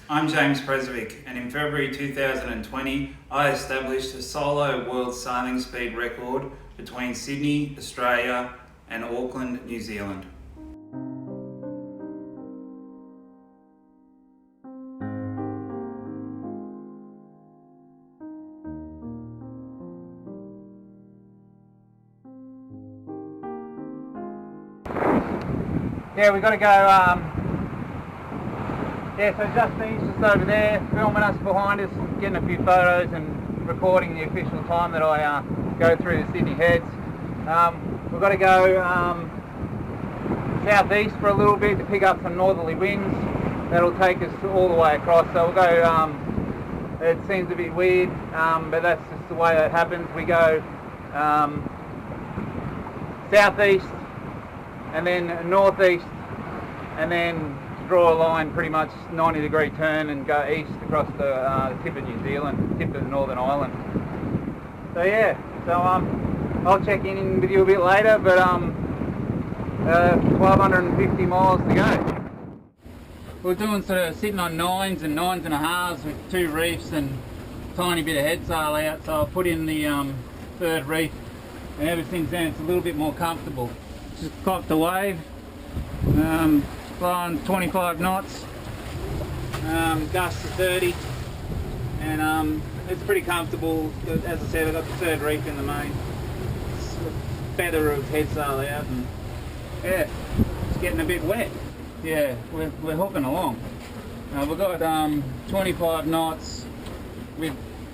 I'm James Prascevic, and in February 2020, I established a solo world sailing speed record between Sydney, Australia, and Auckland, New Zealand. Yeah, we've got to go, so Justine's just over there filming us behind us, getting a few photos and recording the official time that I go through the Sydney Heads. We've got to go southeast for a little bit to pick up some northerly winds. That'll take us all the way across, so we'll go, it seems a bit weird, but that's just the way that happens. We go southeast, and then northeast, and then draw a line, pretty much 90-degree turn, and go east across the tip of New Zealand, tip of the Northern Island. So yeah, I'll check in with you a bit later, but 1,250 miles to go. We're doing sort of sitting on 9s and 9.5s with 2 reefs and a tiny bit of head sail out, so I'll put in the 3rd reef, and ever since then it's a little bit more comfortable. Just clocked the wave, blowing 25 knots, gusts of 30, and it's pretty comfortable. As I said, I've got the 3rd reef in the main. It's a feather of head sail out, and yeah, it's getting a bit wet. Yeah, we're hooking along. We've got 25 knots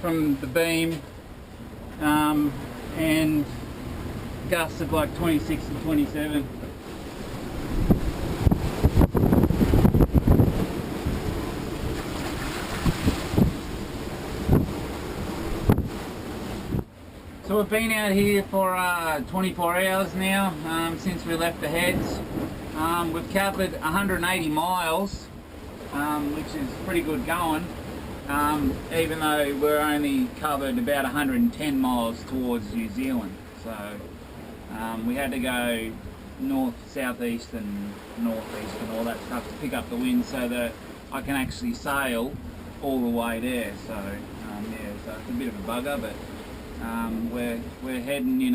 from the beam, and gusts of like 26 and 27. So we've been out here for 24 hours now, since we left the Heads. We've covered 180 miles, which is pretty good going, even though we're only covered about 110 miles towards New Zealand. So we had to go north, southeast and northeast and all that stuff to pick up the wind so that I can actually sail all the way there. So yeah, so it's a bit of a bugger, but we're heading in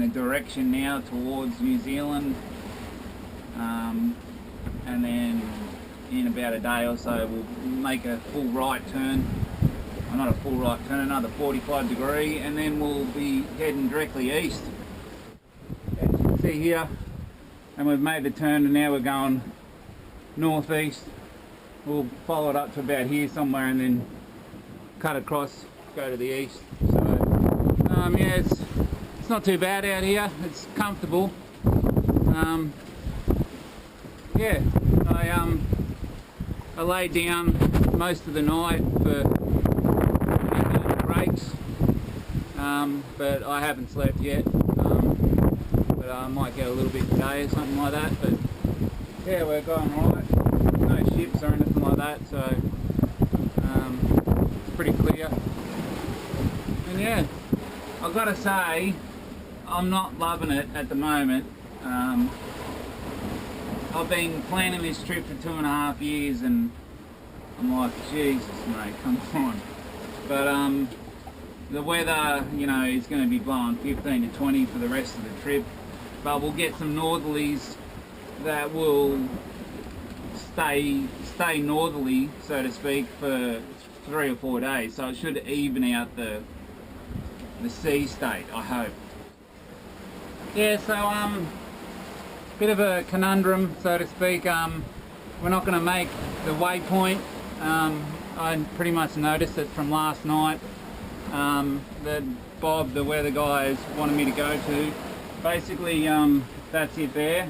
a direction now towards New Zealand, and then in about a day or so we'll make a full right turn. Not a full right turn, another 45 degree, and then we'll be heading directly east. As you can see here, and we've made the turn, and now we're going northeast. We'll follow it up to about here somewhere, and then cut across, go to the east. So yeah, it's not too bad out here. It's comfortable. Yeah, I laid down most of the night for breaks, but I haven't slept yet. But I might get a little bit today or something like that. But yeah, we're going right. No ships or anything like that, so it's pretty clear. And yeah, I've got to say, I'm not loving it at the moment. I've been planning this trip for 2.5 years, and I'm like, Jesus mate, come on. But the weather, you know, is going to be blowing 15 to 20 for the rest of the trip, but we'll get some northerlies that will stay northerly, so to speak, for 3 or 4 days, so it should even out the sea state, I hope. Yeah, so bit of a conundrum, so to speak. We're not going to make the waypoint. I pretty much noticed it from last night, that Bob, the weather guy, wanted me to go to. Basically, that's it there,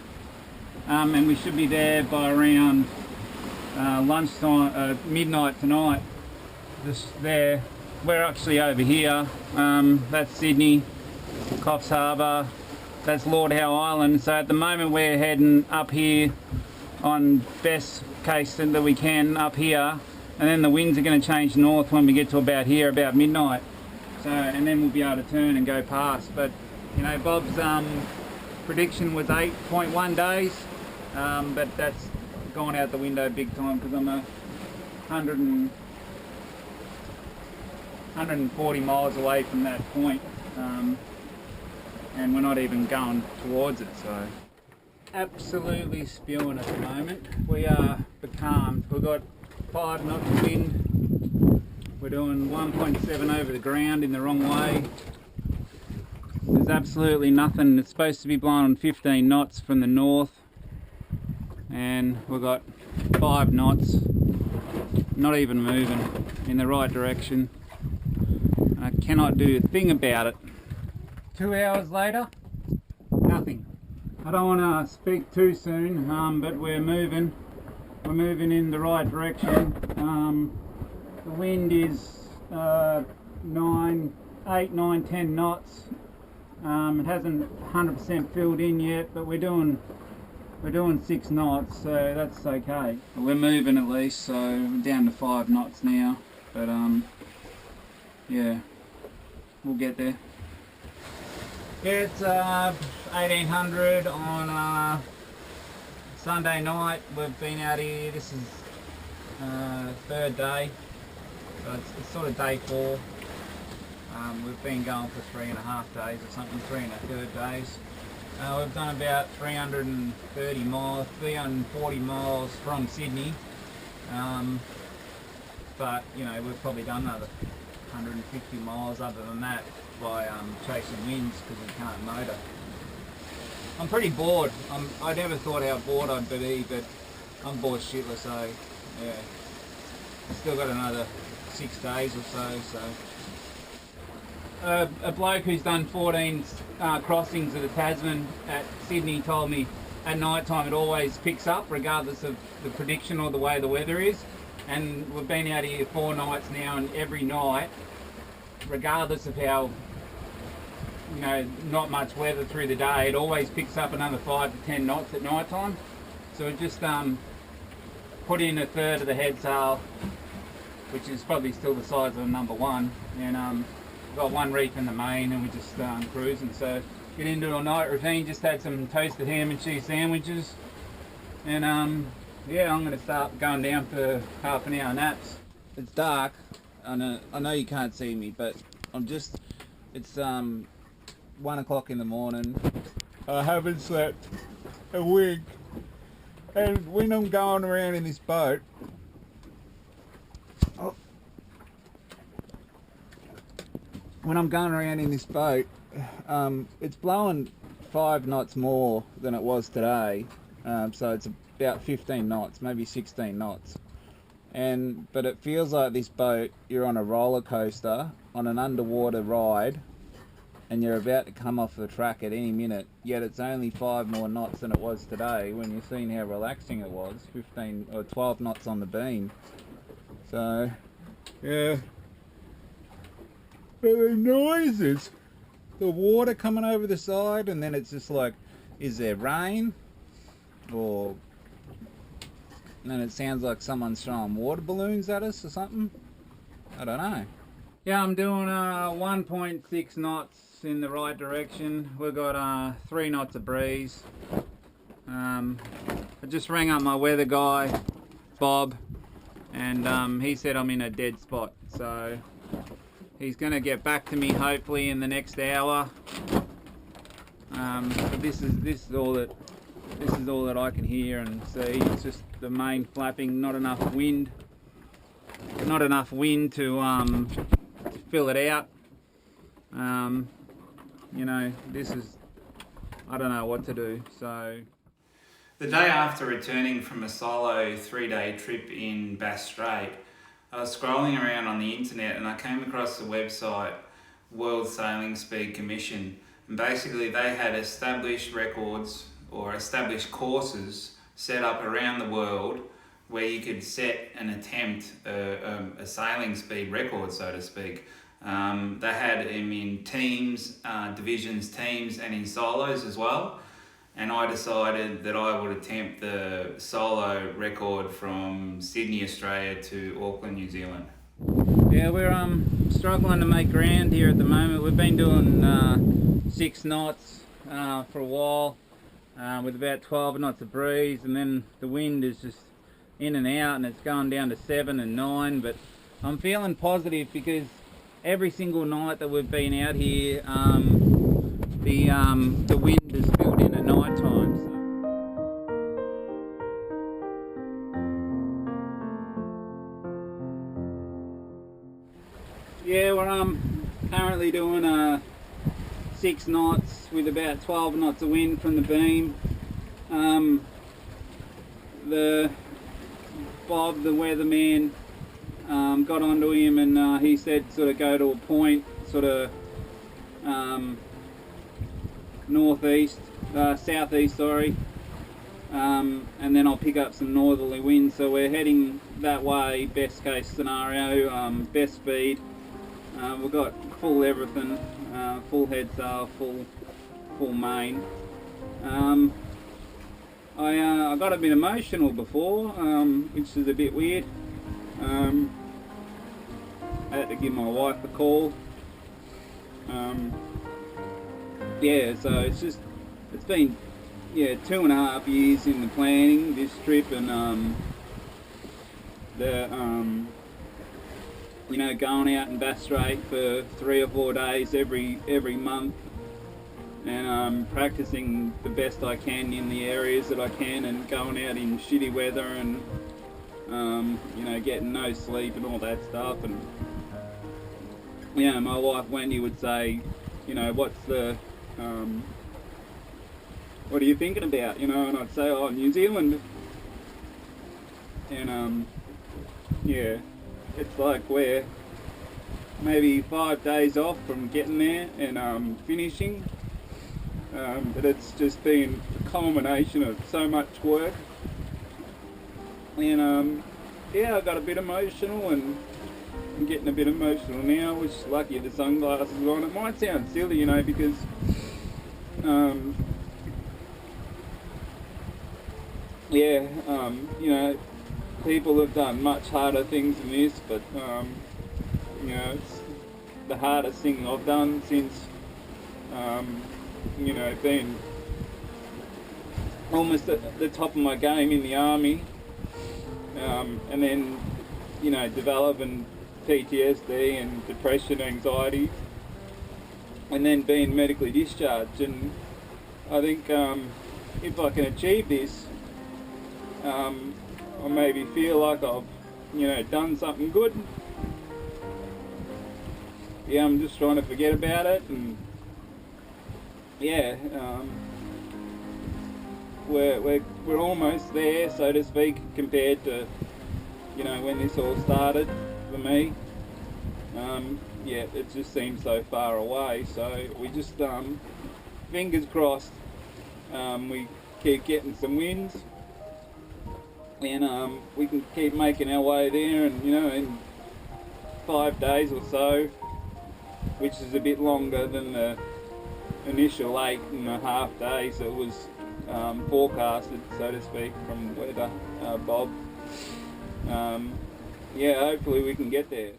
and we should be there by around lunchtime, midnight tonight. Just there. We're actually over here. That's Sydney, Coffs Harbour. That's Lord Howe Island. So at the moment we're heading up here on best case that we can up here, and then the winds are going to change north when we get to about here, about midnight. So, and then we'll be able to turn and go past. But you know, Bob's prediction was 8.1 days, but that's gone out the window big time because I'm a 140 miles away from that point, and we're not even going towards it, so absolutely spewing at the moment. We are becalmed. We've got 5 knots of wind. We're doing 1.7 over the ground in the wrong way. There's absolutely nothing. It's supposed to be blowing on 15 knots from the north, and we've got 5 knots, not even moving in the right direction. I cannot do a thing about it. 2 hours later, nothing. I don't want to speak too soon, but we're moving. We're moving in the right direction. The wind is 8, 9, 10 knots. It hasn't 100% filled in yet, but we're doing 6 knots, so that's okay. We're moving at least, so we're down to 5 knots now. But yeah, we'll get there. It's 1800 on Sunday night. We've been out here. This is 3rd day, so it's sort of day 4. We've been going for 3.5 days or something, 3.3 days. We've done about 330 miles, 340 miles from Sydney, but you know, we've probably done another 150 miles other than that by chasing winds because we can't motor. I'm pretty bored. I never thought how bored I'd be, but I'm bored shitless, so yeah. Still got another 6 days or so. A bloke who's done 14 crossings of the Tasman at Sydney told me at night time it always picks up regardless of the prediction or the way the weather is, and we've been out here 4 nights now, and every night, regardless of how, you know, not much weather through the day, it always picks up another 5 to 10 knots at night time. So we just put in 1/3 of the head sail, which is probably still the size of a number 1, and got 1 reef in the main, and we're just cruising. So get into a night routine. Just had some toasted ham and cheese sandwiches, and yeah, I'm going to start going down for half an hour naps. It's dark. I know you can't see me, but it's 1 o'clock in the morning. I haven't slept a wink, and when I'm going around in this boat, it's blowing 5 knots more than it was today, so it's about 15 knots, maybe 16 knots. But it feels like this boat, you're on a roller coaster on an underwater ride, and you're about to come off the track at any minute, yet it's only 5 more knots than it was today, when you've seen how relaxing it was, 15 or 12 knots on the beam. So yeah, but the noises, the water coming over the side, and then it's just like, is there rain? And then it sounds like someone's throwing water balloons at us or something. I don't know. Yeah, I'm doing 1.6 knots in the right direction. We've got 3 knots of breeze. I just rang up my weather guy, Bob, and he said I'm in a dead spot. So he's going to get back to me hopefully in the next hour. But this is all that I can hear and see. It's just the main flapping, not enough wind to fill it out. You know, I don't know what to do. So the day after returning from a solo 3-day trip in Bass Strait, I was scrolling around on the internet and I came across the website World Sailing Speed Commission, and basically they had established records or established courses set up around the world where you could set and attempt a sailing speed record, so to speak. They had them in teams, divisions, teams, and in solos as well. And I decided that I would attempt the solo record from Sydney, Australia to Auckland, New Zealand. Yeah, we're struggling to make ground here at the moment. We've been doing 6 knots for a while with about 12 knots of breeze, and then the wind is just in and out, and it's going down to 7 and 9, but I'm feeling positive because every single night that we've been out here, the wind has spilled in at night time. So. Yeah, we're currently doing 6 knots with about 12 knots of wind from the beam. Bob, the weatherman, got onto him, and he said sort of go to a point, sort of southeast, sorry, and then I'll pick up some northerly winds. So we're heading that way, best case scenario, best speed. We've got full everything, full head sail, full main. I got a bit emotional before, which is a bit weird. I had to give my wife a call. Yeah, so it's been 2.5 years in the planning this trip, and going out in Bass Strait for 3 or 4 days every month, and practicing the best I can in the areas that I can, and going out in shitty weather, and getting no sleep and all that stuff. And my wife Wendy would say, what's the what are you thinking about, and I'd say, oh, New Zealand. And it's like we're maybe 5 days off from getting there and finishing, but it's just been a culmination of so much work. And I got a bit emotional, and I'm getting a bit emotional now, which is lucky the sunglasses are on. It might sound silly, because people have done much harder things than this, but it's the hardest thing I've done since being almost at the top of my game in the army, and then developing PTSD and depression, anxiety, and then being medically discharged. And I think if I can achieve this, I maybe feel like I've done something good. I'm just trying to forget about it, and we're almost there, so to speak, compared to when this all started for me. It just seems so far away. So we just fingers crossed, we keep getting some wins, and we can keep making our way there, and in 5 days or so, which is a bit longer than the initial 8.5 days that was forecasted, so to speak, from weather Bob. Hopefully we can get there.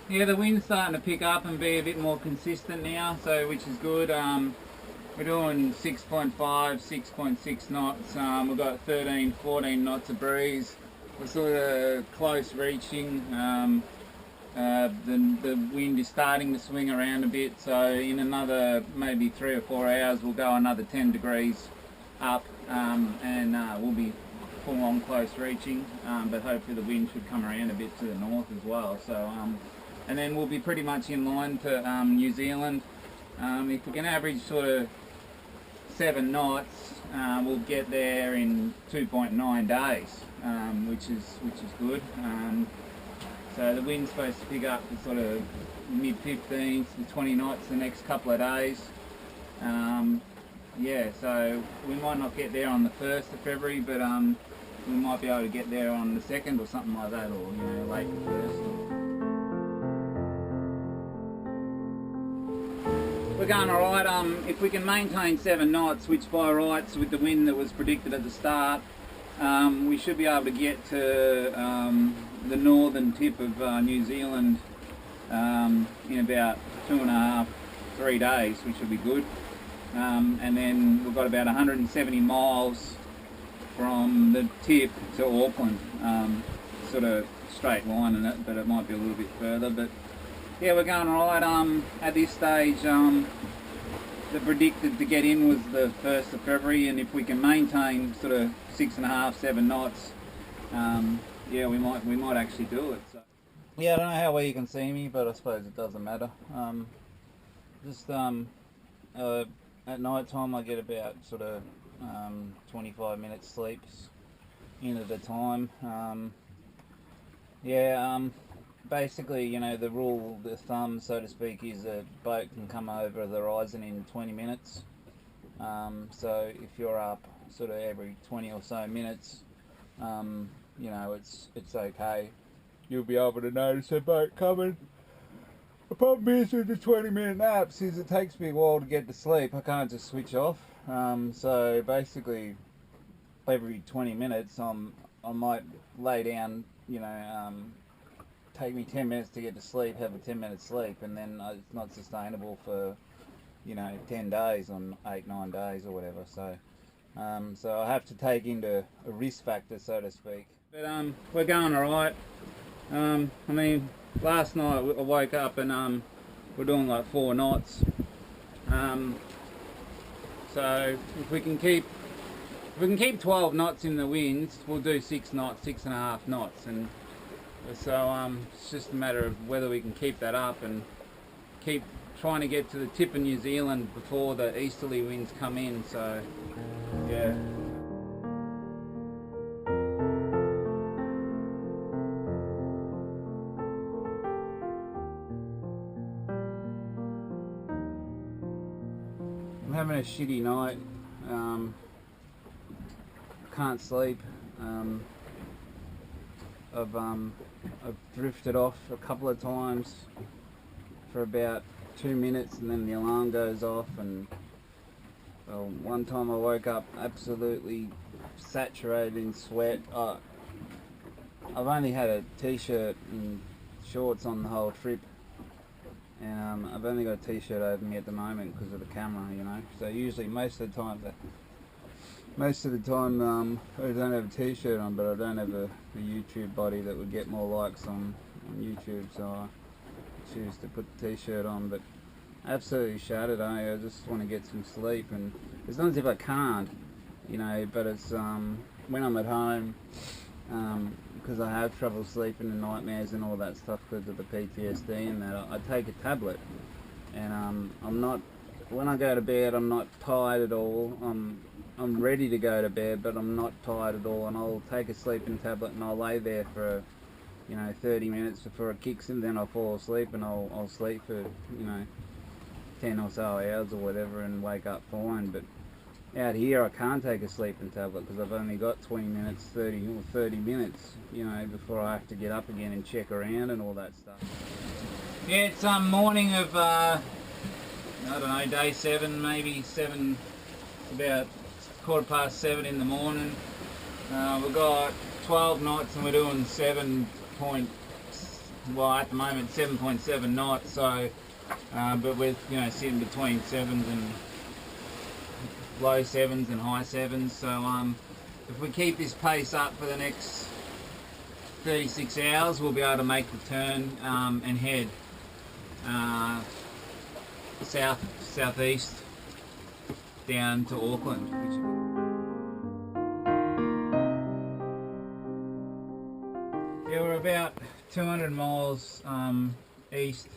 Yeah, the wind's starting to pick up and be a bit more consistent now, so which is good. We're doing 6.5, 6.6 knots. We've got 13, 14 knots of breeze. We're sort of close reaching. The wind is starting to swing around a bit, so in another maybe 3 or 4 hours we'll go another 10 degrees up, and we'll be full on close reaching, but hopefully the wind should come around a bit to the north as well. So and then we'll be pretty much in line to New Zealand. If we can average sort of 7 knots, we'll get there in 2.9 days, which is good. So the wind's supposed to pick up to sort of mid-15s to 20 knots the next couple of days. So we might not get there on the 1st of February, but we might be able to get there on the 2nd or something like that, or late the 1st. We're going alright. If we can maintain 7 knots, which by rights with the wind that was predicted at the start, we should be able to get to the northern tip of New Zealand in about 2.5, 3 days, which will be good. And then we've got about 170 miles from the tip to Auckland, sort of straight line in it, but it might be a little bit further. But yeah, we're going right. At this stage, the predicted to get in was the 1st of February, and if we can maintain sort of 6.5, 7 knots, yeah, we might actually do it. So. Yeah, I don't know how well you can see me, but I suppose it doesn't matter. At night time I get about sort of 25 minutes sleeps in at a time. Basically, you know, the rule, the thumb, so to speak, is a boat can come over the horizon in 20 minutes. So if you're up sort of every 20 or so minutes, you know, it's okay. You'll be able to notice a boat coming. The problem is with the 20-minute naps is it takes me a while to get to sleep. I can't just switch off. So basically, every 20 minutes, I might lay down, you know, take me 10 minutes to get to sleep, have a 10-minute sleep, and then it's not sustainable for, you know, 10 days on 8-9 days or whatever. So, so I have to take into a risk factor, so to speak. But we're going all right. I mean, last night I woke up and we're doing like 4 knots. So if we can keep 12 knots in the winds, we'll do 6 knots, 6.5 knots, and so it's just a matter of whether we can keep that up and keep trying to get to the tip of New Zealand before the easterly winds come in. So yeah. I'm having a shitty night. Can't sleep. I've drifted off a couple of times for about 2 minutes, and then the alarm goes off. And one time I woke up absolutely saturated in sweat. I've only had a t-shirt and shorts on the whole trip. And I've only got a t-shirt over me at the moment because of the camera, you know. So usually most of the time I don't have a t-shirt on, but I don't have a YouTube body that would get more likes on YouTube, so I choose to put the t-shirt on. But absolutely shattered, eh? I just want to get some sleep, and it's not as if I can't, you know, but it's when I'm at home, because I have trouble sleeping and nightmares and all that stuff because of the PTSD and that, I take a tablet, and I'm not, when I go to bed I'm not tired at all. I'm ready to go to bed, but I'm not tired at all, and I'll take a sleeping tablet and I'll lay there for, you know, 30 minutes before it kicks in, then I'll fall asleep, and I'll sleep for, you know, 10 or so hours or whatever and wake up fine. But out here I can't take a sleeping tablet because I've only got 20 minutes, 30 minutes, you know, before I have to get up again and check around and all that stuff. Yeah, it's morning of, I don't know, day 7, maybe 7, about 7:15 in the morning. We've got 12 knots and we're doing at the moment 7.7 knots, so, but we're, you know, sitting between 7s and low 7s and high 7s, so if we keep this pace up for the next 36 hours, we'll be able to make the turn and head southeast down to Auckland. Yeah, we're about 200 miles east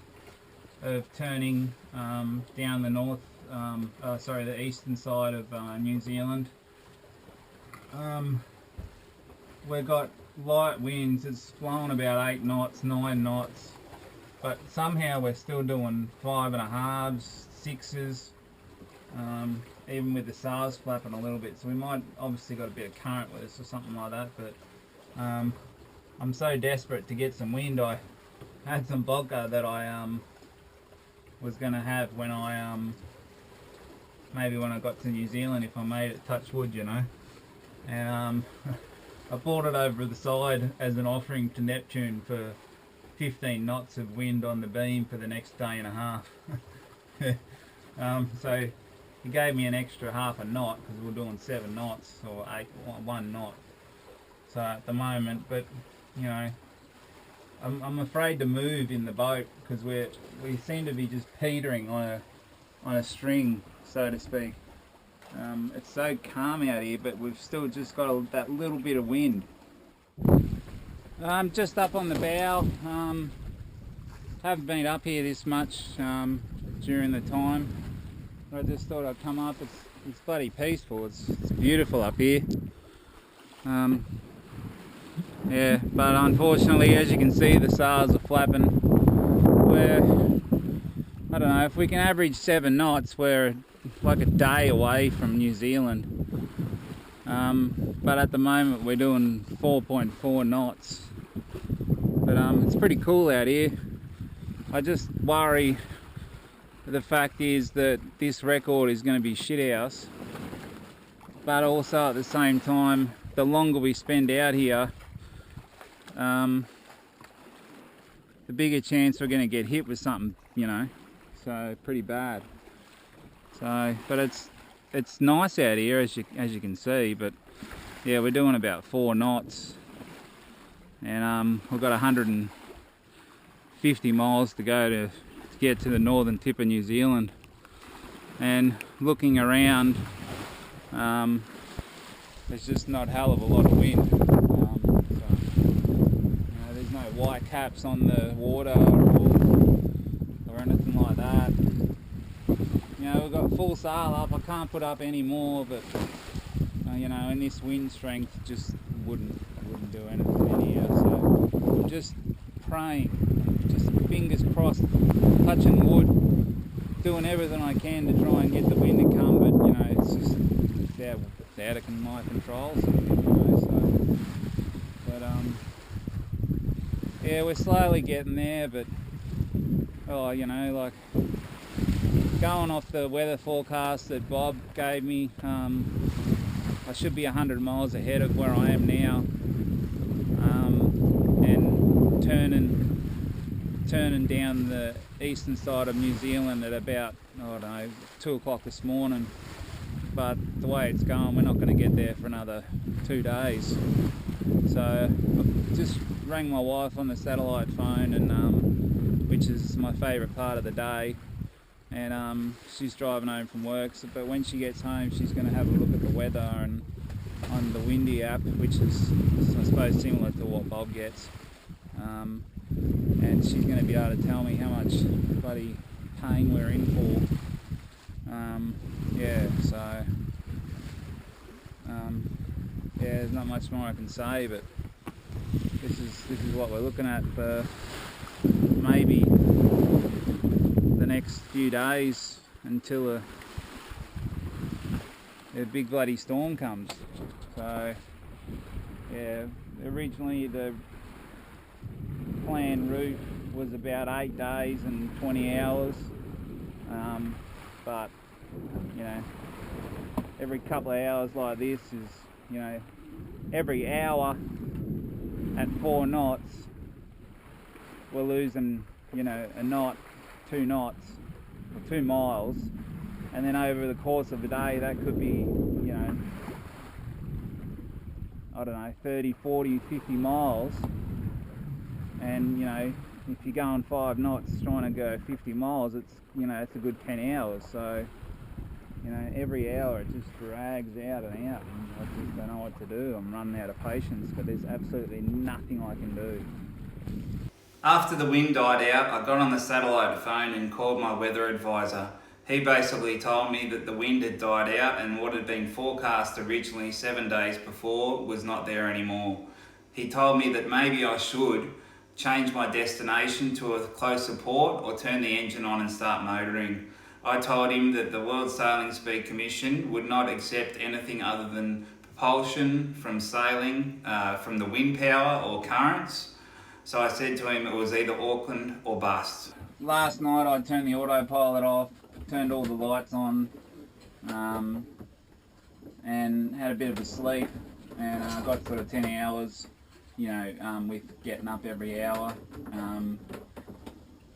of turning down the north, the eastern side of New Zealand. We've got light winds. It's blowing about 8 knots, 9 knots, but somehow we're still doing 5.5s, 6s, even with the sails flapping a little bit. So we might obviously got a bit of current with us or something like that, but I'm so desperate to get some wind. I had some vodka that I was going to have when I maybe when I got to New Zealand, if I made it, touch wood, you know. And I brought it over the side as an offering to Neptune for 15 knots of wind on the beam for the next day and a half. So he gave me an extra half a knot because we're doing 7 knots or 1 knot. So at the moment, but you know, I'm afraid to move in the boat because we seem to be just petering on a string, so to speak. It's so calm out here, but we've still just got that little bit of wind. Just up on the bow. Haven't been up here this much during the time. I just thought I'd come up. It's bloody peaceful. It's beautiful up here. Yeah, but unfortunately, as you can see, the sails are flapping. I don't know, if we can average 7 knots, we're like a day away from New Zealand. But at the moment, we're doing 4.4 knots. But it's pretty cool out here. I just worry, the fact is that this record is going to be shithouse. But also at the same time, the longer we spend out here, the bigger chance we're going to get hit with something, you know, so pretty bad. So, but it's nice out here, as you can see. But yeah, we're doing about 4 knots, and we've got 150 miles to go to get to the northern tip of New Zealand. And looking around, there's just not a hell of a lot of wind. There's no white caps on the water or anything like that. You know, we've got full sail up. I can't put up any more, but you know, and this wind strength just wouldn't do anything here. So I'm just praying, just fingers crossed, touching wood, doing everything I can to try and get the wind to come. But you know, it's out of my control. So, yeah, we're slowly getting there, but you know, like going off the weather forecast that Bob gave me, I should be 100 miles ahead of where I am now, and turning down the eastern side of New Zealand at about, I don't know, 2 o'clock this morning. But the way it's going, we're not going to get there for another 2 days. So I just rang my wife on the satellite phone, and which is my favourite part of the day, and she's driving home from work. But when she gets home, she's going to have a look at the weather and on the Windy app, which is, I suppose, similar to what Bob gets, and she's going to be able to tell me how much bloody pain we're in for. Yeah, so yeah, there's not much more I can say, but this is what we're looking at for maybe the next few days until a big bloody storm comes. So yeah, originally the planned route was about 8 days and 20 hours, but you know, every couple of hours like this is, you know, every hour at 4 knots we're losing, you know, a knot, 2 knots, or 2 miles, and then over the course of the day that could be, you know, I don't know, 30, 40, 50 miles, and you know, if you're going 5 knots trying to go 50 miles, it's, you know, it's a good 10 hours. So you know, every hour it just drags out and out, and I just don't know what to do. I'm running out of patience, but there's absolutely nothing I can do. After the wind died out, I got on the satellite phone and called my weather advisor. He basically told me that the wind had died out and what had been forecast originally 7 days before was not there anymore. He told me that maybe I should change my destination to a closer port or turn the engine on and start motoring. I told him that the World Sailing Speed Commission would not accept anything other than propulsion from sailing, from the wind power or currents. So I said to him it was either Auckland or bust. Last night I turned the autopilot off, turned all the lights on, and had a bit of a sleep, and I got sort of 10 hours, you know, with getting up every hour.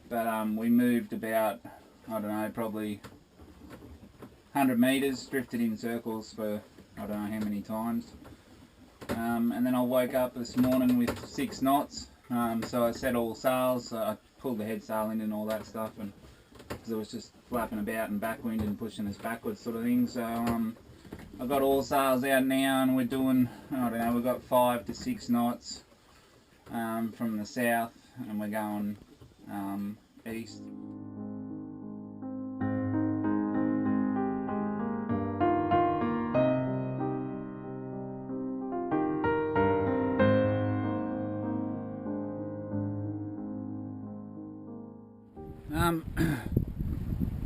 But we moved about, I don't know, probably 100 metres, drifted in circles for I don't know how many times. And then I woke up this morning with 6 knots. So I set all sails, I pulled the head sail in and all that stuff, and because it was just flapping about and backwind and pushing us backwards sort of thing. So I've got all sails out now, and we're doing, I don't know, we've got 5 to 6 knots from the south, and we're going east.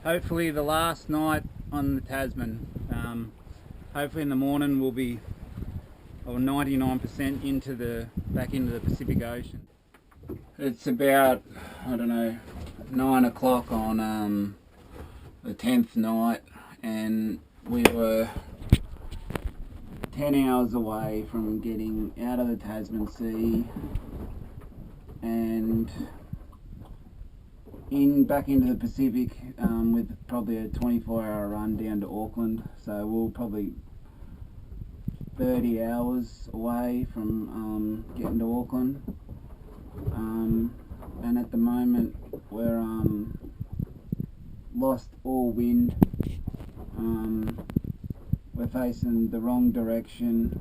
Hopefully the last night on the Tasman. Hopefully in the morning we'll be 99% back into the Pacific Ocean. It's about, I don't know, 9 o'clock on the 10th night, and we were 10 hours away from getting out of the Tasman Sea and back into the Pacific with probably a 24-hour run down to Auckland. So we're probably 30 hours away from getting to Auckland. And at the moment we're lost all wind. We're facing the wrong direction,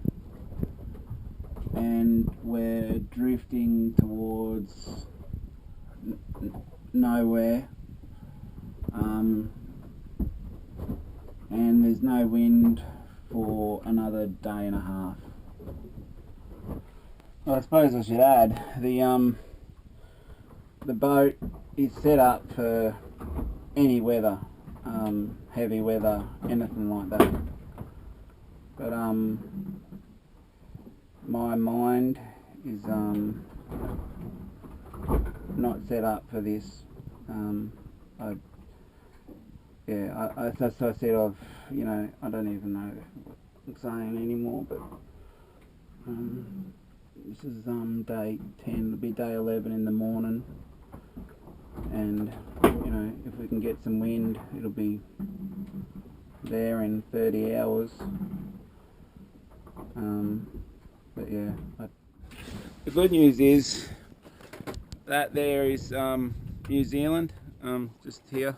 and we're drifting towards nowhere, and there's no wind for another day and a half. Well, I suppose I should add the boat is set up for any weather, heavy weather, anything like that. But my mind is not set up for this. As I said, you know, I don't even know what I'm saying anymore, but this is day 10, it'll be day 11 in the morning, and you know, if we can get some wind, it'll be there in 30 hours. But yeah, the good news is that there is New Zealand, just here.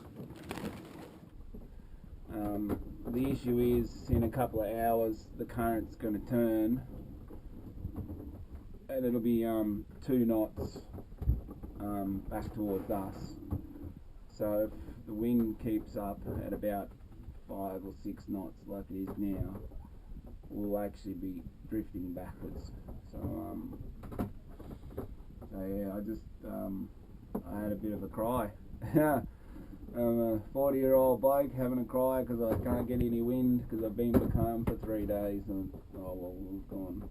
The issue is, in a couple of hours the current's going to turn, and it'll be 2 knots back towards us. So if the wind keeps up at about 5 or 6 knots like it is now, we'll actually be drifting backwards. So yeah, I had a bit of a cry. I'm a 40-year-old bloke having a cry because I can't get any wind because I've been becalmed for 3 days, and we've gone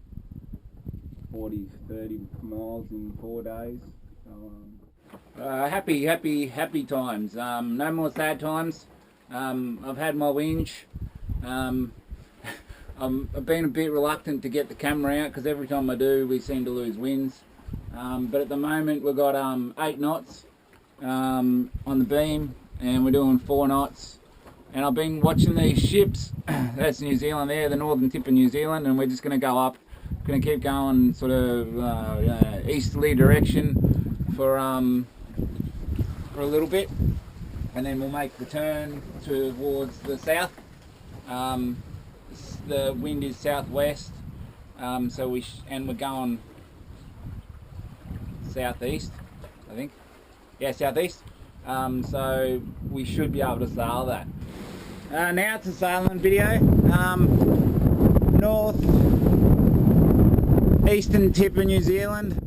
30 miles in 4 days. So, happy times. No more sad times. I've had my whinge. I've been a bit reluctant to get the camera out because every time I do we seem to lose winds. But at the moment we've got 8 knots on the beam, and we're doing 4 knots. And I've been watching these ships. That's New Zealand there, the northern tip of New Zealand, and we're just going to go up. Going to keep going sort of easterly direction for a little bit, and then we'll make the turn towards the south. The wind is southwest, so we're going southeast, I think. Yeah, southeast. So we should be able to sail that. Now it's a sailing video. North eastern tip of New Zealand.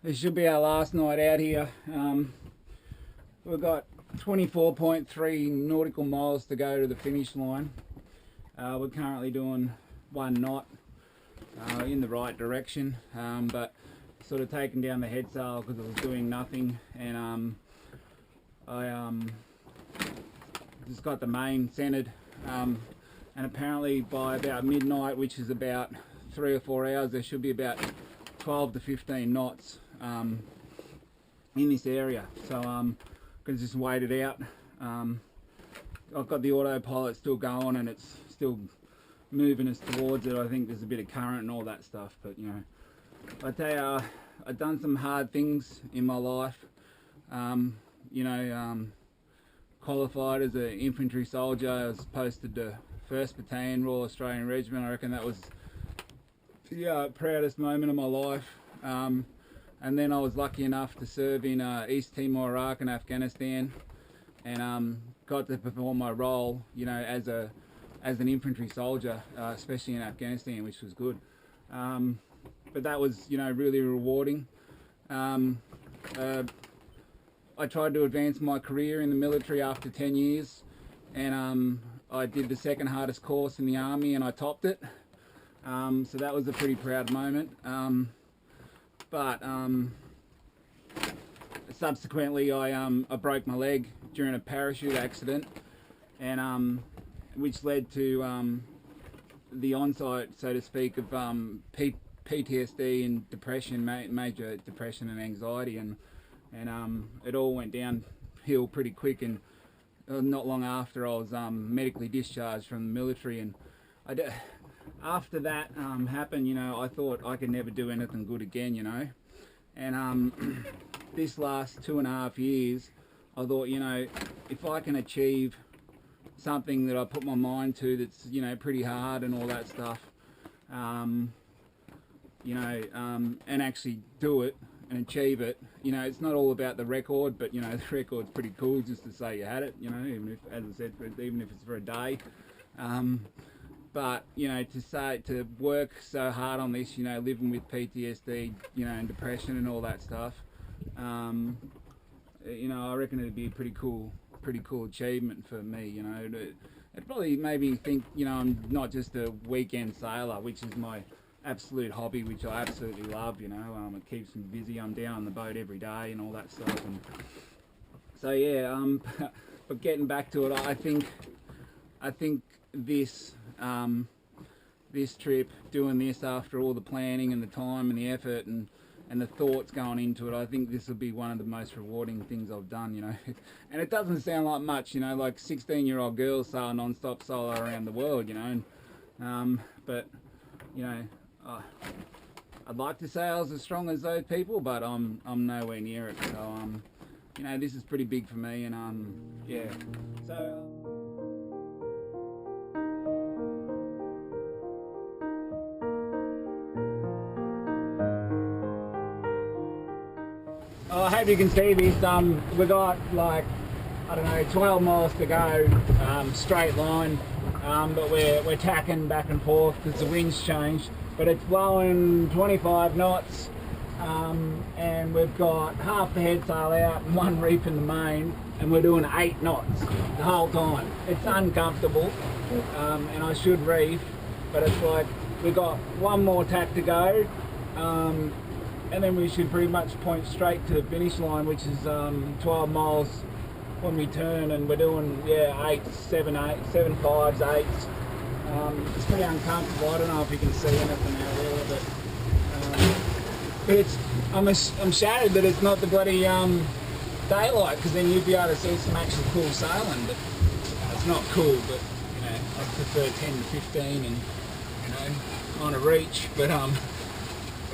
This should be our last night out here. We've got 24.3 nautical miles to go to the finish line. We're currently doing 1 knot in the right direction, but sort of taking down the head sail because it was doing nothing, and I just got the main centered, and apparently by about midnight, which is about 3 or 4 hours, there should be about 12 to 15 knots in this area. So I'm gonna just wait it out. I've got the autopilot still going and it's still moving us towards it. I think there's a bit of current and all that stuff, but you know, I tell you, I've done some hard things in my life. You know, qualified as an infantry soldier. I was posted to 1st Battalion, Royal Australian Regiment. I reckon that was the proudest moment of my life. And then I was lucky enough to serve in East Timor, Iraq and Afghanistan, and got to perform my role, you know, as an infantry soldier, especially in Afghanistan, which was good. But that was, you know, really rewarding. I tried to advance my career in the military after 10 years, and I did the second hardest course in the army and I topped it. So that was a pretty proud moment. But subsequently I broke my leg during a parachute accident, and which led to the onset, so to speak, of PTSD and depression, major depression and anxiety, and it all went downhill pretty quick. And not long after, I was medically discharged from the military, and after that happened, you know, I thought I could never do anything good again, you know. And this last 2.5 years, I thought, you know, if I can achieve something that I put my mind to that's, you know, pretty hard and all that stuff, you know, and actually do it and achieve it, you know, it's not all about the record, but, you know, the record's pretty cool just to say you had it, you know, even if, as I said, even if it's for a day. But, you know, to work so hard on this, you know, living with PTSD, you know, and depression and all that stuff, you know, I reckon it'd be a pretty cool achievement for me, you know. It probably made me think, you know, I'm not just a weekend sailor, which is my absolute hobby, which I absolutely love, you know. It keeps me busy. I'm down on the boat every day and all that stuff. And so, yeah, but getting back to it, I think this this trip, doing this after all the planning and the time and the effort and the thoughts going into it, I think this will be one of the most rewarding things I've done, you know. And it doesn't sound like much, you know, like 16-year-old girls sail non-stop solo around the world, you know. But, you know, I'd like to say I was as strong as those people, but I'm nowhere near it. So, you know, this is pretty big for me, and yeah. So. I hope you can see this. We got like, I don't know, 12 miles to go, straight line, but we're tacking back and forth because the wind's changed. But it's blowing 25 knots, and we've got half the head sail out and one reef in the main, and we're doing 8 knots the whole time. It's uncomfortable, and I should reef, but it's like we've got one more tack to go. And then we should pretty much point straight to the finish line, which is 12 miles when we turn, and we're doing, yeah, 8, 7, 5s, 8s. It's pretty uncomfortable. I don't know if you can see anything out there, but it's, I'm shattered that it's not the bloody daylight, because then you'd be able to see some actual cool sailing. But it's not cool, but you know, I prefer 10 to 15 and, you know, on a reach, but a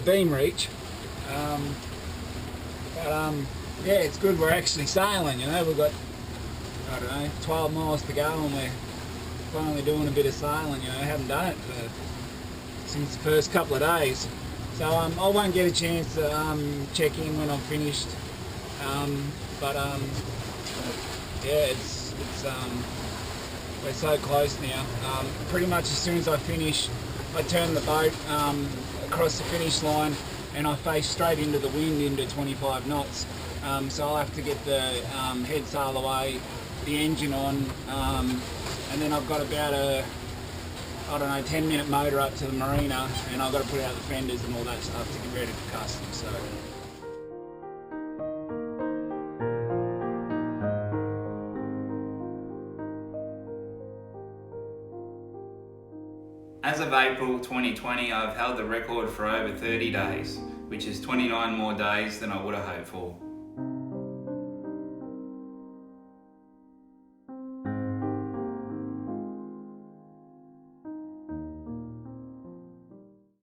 beam reach. Yeah, it's good we're actually sailing, you know. We've got, I don't know, 12 miles to go and we're finally doing a bit of sailing, you know. I haven't done it since the first couple of days. So I won't get a chance to check in when I'm finished. Yeah, it's we're so close now. Pretty much as soon as I finish, I turn the boat across the finish line and I face straight into the wind into 25 knots. So I'll have to get the head sail away, the engine on, and then I've got about a, I don't know, 10-minute motor up to the marina, and I've got to put out the fenders and all that stuff to get ready for customs. So. As of April 2020, I've held the record for over 30 days, which is 29 more days than I would have hoped for.